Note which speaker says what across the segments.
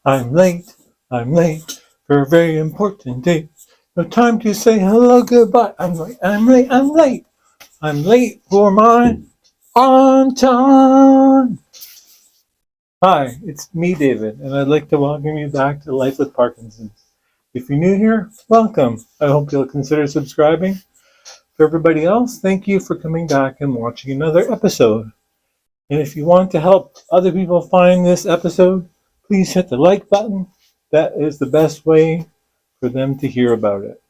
Speaker 1: I'm late. I'm late for a very important date. No time to say hello, goodbye. I'm late. I'm late. I'm late. I'm late for my on time. Hi, it's me, David, and I'd like to welcome you back to Life with Parkinson's. If you're new here, welcome. I hope you'll consider subscribing. For everybody else, thank you for coming back and watching another episode. And if you want to help other people find this episode, please hit the like button. That is the best way for them to hear about it.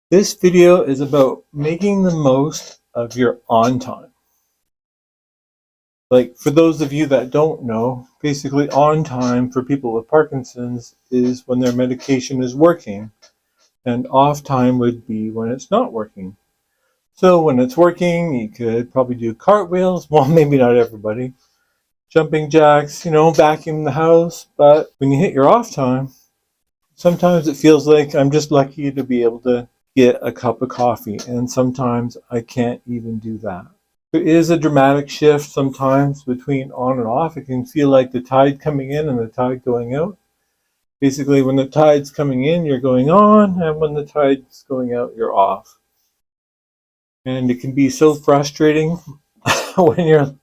Speaker 1: This video is about making the most of your on time. Like, for those of you that don't know, basically on time for people with Parkinson's is when their medication is working, and off time would be when it's not working. So when it's working, you could probably do cartwheels. Well, maybe not everybody. Jumping jacks, vacuum the house. But when you hit your off time, sometimes it feels like I'm just lucky to be able to get a cup of coffee. And sometimes I can't even do that. There is a dramatic shift sometimes between on and off. It can feel like the tide coming in and the tide going out. Basically, when the tide's coming in, you're going on. And when the tide's going out, you're off. And it can be so frustrating when you're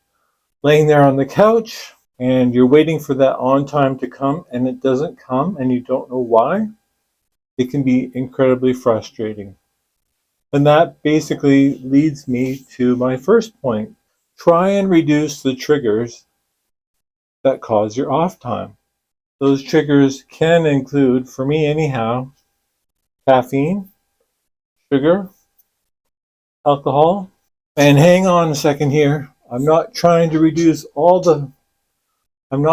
Speaker 1: laying there on the couch and you're waiting for that on time to come and it doesn't come and you don't know why. It can be incredibly frustrating. And that basically leads me to my first point. Try and reduce the triggers that cause your off time. Those triggers can include, for me anyhow, caffeine, sugar, alcohol. And hang on a second here. I'm not trying to reduce all the fun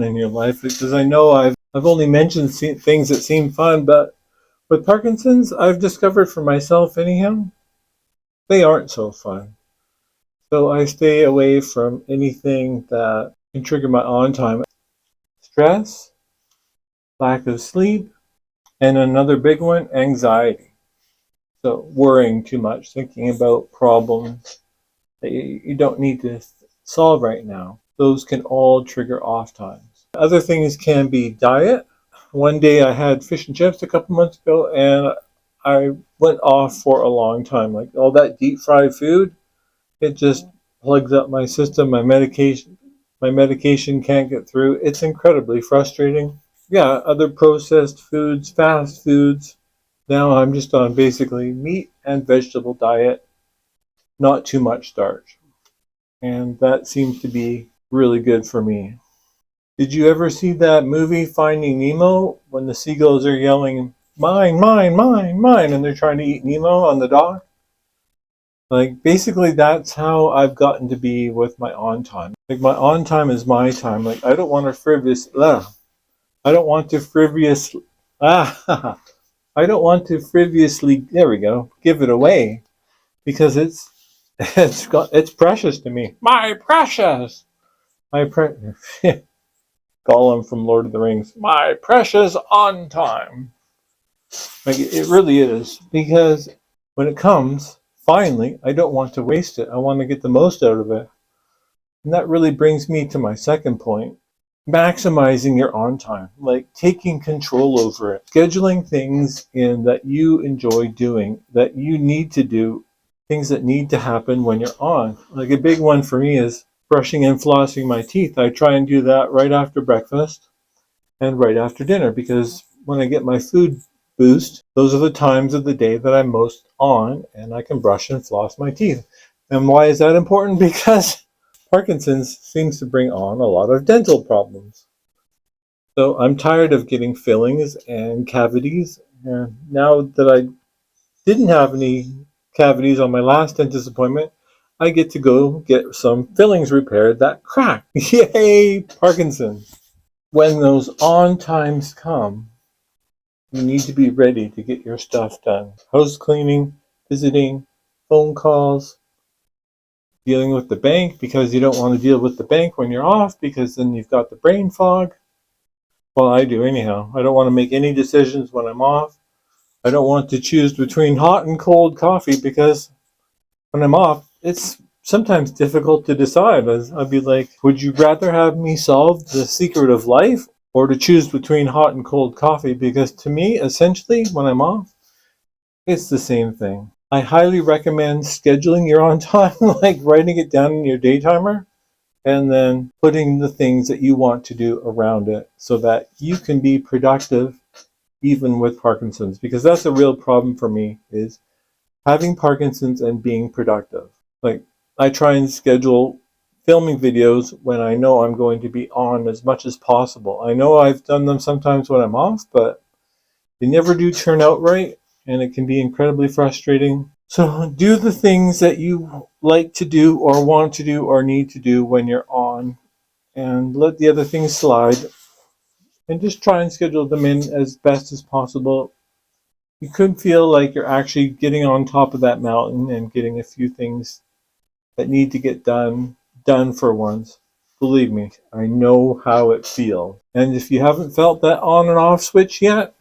Speaker 1: in your life, because I know I've only mentioned things that seem fun, but with Parkinson's, I've discovered for myself anyhow, they aren't so fun. So I stay away from anything that can trigger my on time. Stress, lack of sleep, and another big one, anxiety. So worrying too much, thinking about problems that you don't need to solve right now. Those can all trigger off times. Other things can be diet. One day I had fish and chips a couple months ago and I went off for a long time. Like all that deep fried food, it just plugs up my system. My medication can't get through. It's incredibly frustrating. Yeah, other processed foods, fast foods. Now I'm just on basically meat and vegetable diet, not too much starch. And that seems to be really good for me. Did you ever see that movie Finding Nemo when the seagulls are yelling, mine, mine, mine, mine, and they're trying to eat Nemo on the dock? Like, basically that's how I've gotten to be with my on time. Like, my on time is my time. Like, I don't want to frivolously there we go, give it away, because it's precious to me. My precious. Gollum from Lord of the Rings. My precious on time. Like, it really is, because when it comes, finally, I don't want to waste it. I want to get the most out of it. And that really brings me to my second point. Maximizing your on time, like taking control over it, scheduling things in that you enjoy doing, that you need to do, things that need to happen when you're on. Like, a big one for me is brushing and flossing my teeth. I try and do that right after breakfast and right after dinner, because when I get my food boost, those are the times of the day that I'm most on and I can brush and floss my teeth. And why is that important? Because Parkinson's seems to bring on a lot of dental problems. So I'm tired of getting fillings and cavities. And now that I didn't have any cavities on my last dentist appointment, I get to go get some fillings repaired that crack. Yay, Parkinson's. When those on times come, you need to be ready to get your stuff done. House cleaning, visiting, phone calls, dealing with the bank, because you don't want to deal with the bank when you're off, because then you've got the brain fog. Well, I do anyhow. I don't want to make any decisions when I'm off. I don't want to choose between hot and cold coffee, because when I'm off, it's sometimes difficult to decide. I'd be like, would you rather have me solve the secret of life or to choose between hot and cold coffee? Because to me, essentially, when I'm off, it's the same thing. I highly recommend scheduling your on time, like writing it down in your day timer, and then putting the things that you want to do around it so that you can be productive even with Parkinson's. Because that's a real problem for me, is having Parkinson's and being productive. Like, I try and schedule filming videos when I know I'm going to be on as much as possible. I know I've done them sometimes when I'm off, but they never do turn out right, and it can be incredibly frustrating. So do the things that you like to do or want to do or need to do when you're on, and let the other things slide, and just try and schedule them in as best as possible. You could feel like you're actually getting on top of that mountain and getting a few things that need to get done for once. Believe me, I know how it feels. And if you haven't felt that on and off switch yet,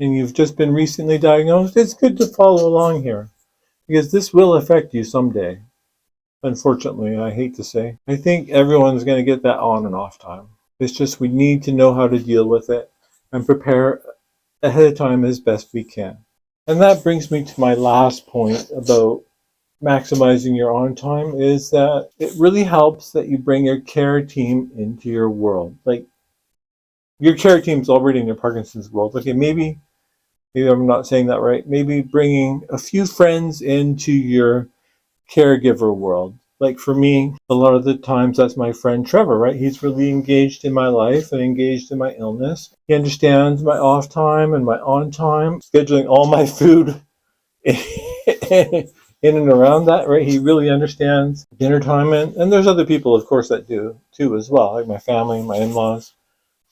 Speaker 1: and you've just been recently diagnosed, it's good to follow along here, because this will affect you someday. Unfortunately, I hate to say. I think everyone's going to get that on and off time. It's just we need to know how to deal with it and prepare ahead of time as best we can. And that brings me to my last point about maximizing your on time, is that it really helps that you bring your care team into your world. Like, your care team's already in your Parkinson's world. Okay, maybe I'm not saying that right. Maybe bringing a few friends into your caregiver world. Like for me, a lot of the times that's my friend Trevor, right? He's really engaged in my life and engaged in my illness. He understands my off time and my on time, scheduling all my food in and around that, right? He really understands dinner time. And there's other people, of course, that do too as well, like my family, my in-laws.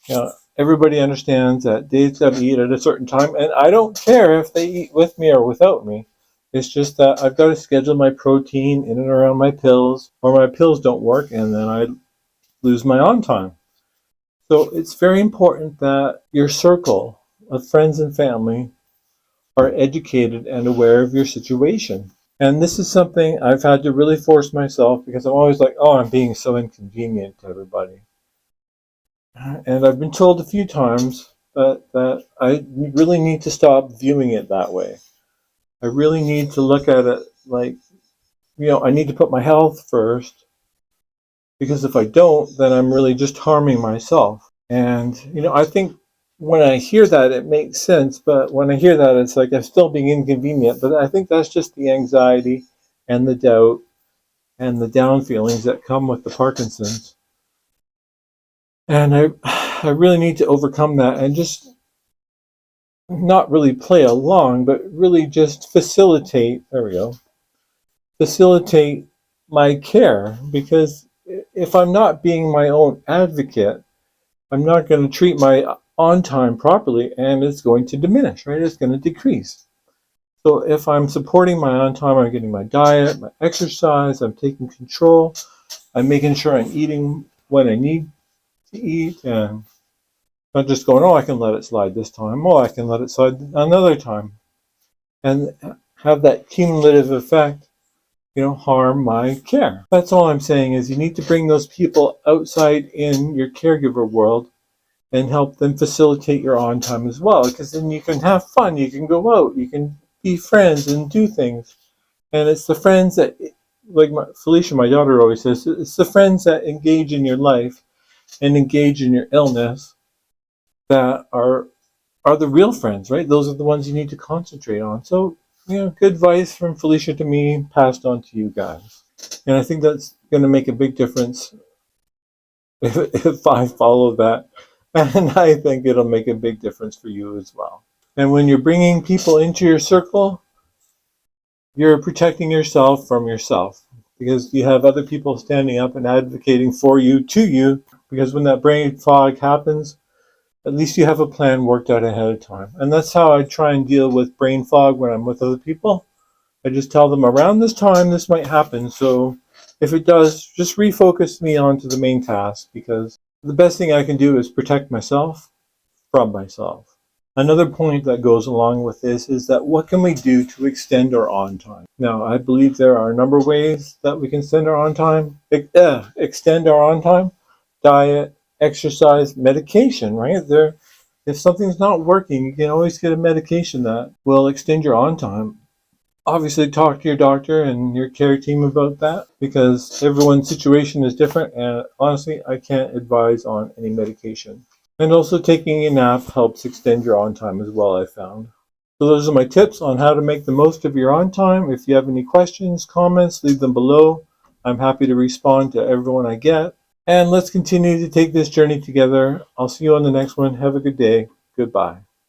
Speaker 1: You know, everybody understands that Dave's got to eat at a certain time, and I don't care if they eat with me or without me. It's just that I've got to schedule my protein in and around my pills, or my pills don't work, and then I lose my on time. So it's very important that your circle of friends and family are educated and aware of your situation. And this is something I've had to really force myself, because I'm always like, oh, I'm being so inconvenient to everybody. And I've been told a few times that I really need to stop viewing it that way. I really need to look at it like, I need to put my health first, because if I don't, then I'm really just harming myself. And, I think when I hear that, it makes sense. But when I hear that, it's like I'm still being inconvenient. But I think that's just the anxiety and the doubt and the down feelings that come with the Parkinson's. And I really need to overcome that and just not really play along, but really just facilitate my care. Because if I'm not being my own advocate, I'm not going to treat my on time properly, and it's going to diminish, right? It's going to decrease. So if I'm supporting my on time, I'm getting my diet, my exercise, I'm taking control, I'm making sure I'm eating when I need to eat, and not just going, oh, I can let it slide this time, oh, I can let it slide another time, and have that cumulative effect, harm my care. That's all I'm saying, is you need to bring those people outside in your caregiver world and help them facilitate your on time as well, because then you can have fun, you can go out, you can be friends and do things. And it's the friends that, like Felicia, my daughter, always says, it's the friends that engage in your life and engage in your illness that are the real friends, right? Those are the ones you need to concentrate on. So, good advice from Felicia to me, passed on to you guys. And I think that's going to make a big difference if I follow that. And I think it'll make a big difference for you as well. And when you're bringing people into your circle, you're protecting yourself from yourself, because you have other people standing up and advocating for you, to you, because when that brain fog happens, at least you have a plan worked out ahead of time. And that's how I try and deal with brain fog when I'm with other people. I just tell them around this time this might happen, so if it does, just refocus me onto the main task, because the best thing I can do is protect myself from myself. Another point that goes along with this is that what can we do to extend our on time? Now, I believe there are a number of ways that we can extend our on time. Extend our on time: diet, exercise, medication. Right there, if something's not working, you can always get a medication that will extend your on time. Obviously, talk to your doctor and your care team about that, because everyone's situation is different, and honestly, I can't advise on any medication. And also, taking a nap helps extend your on time as well, I found. So those are my tips on how to make the most of your on time. If you have any questions, comments, leave them below. I'm happy to respond to everyone I get. And let's continue to take this journey together. I'll see you on the next one. Have a good day. Goodbye.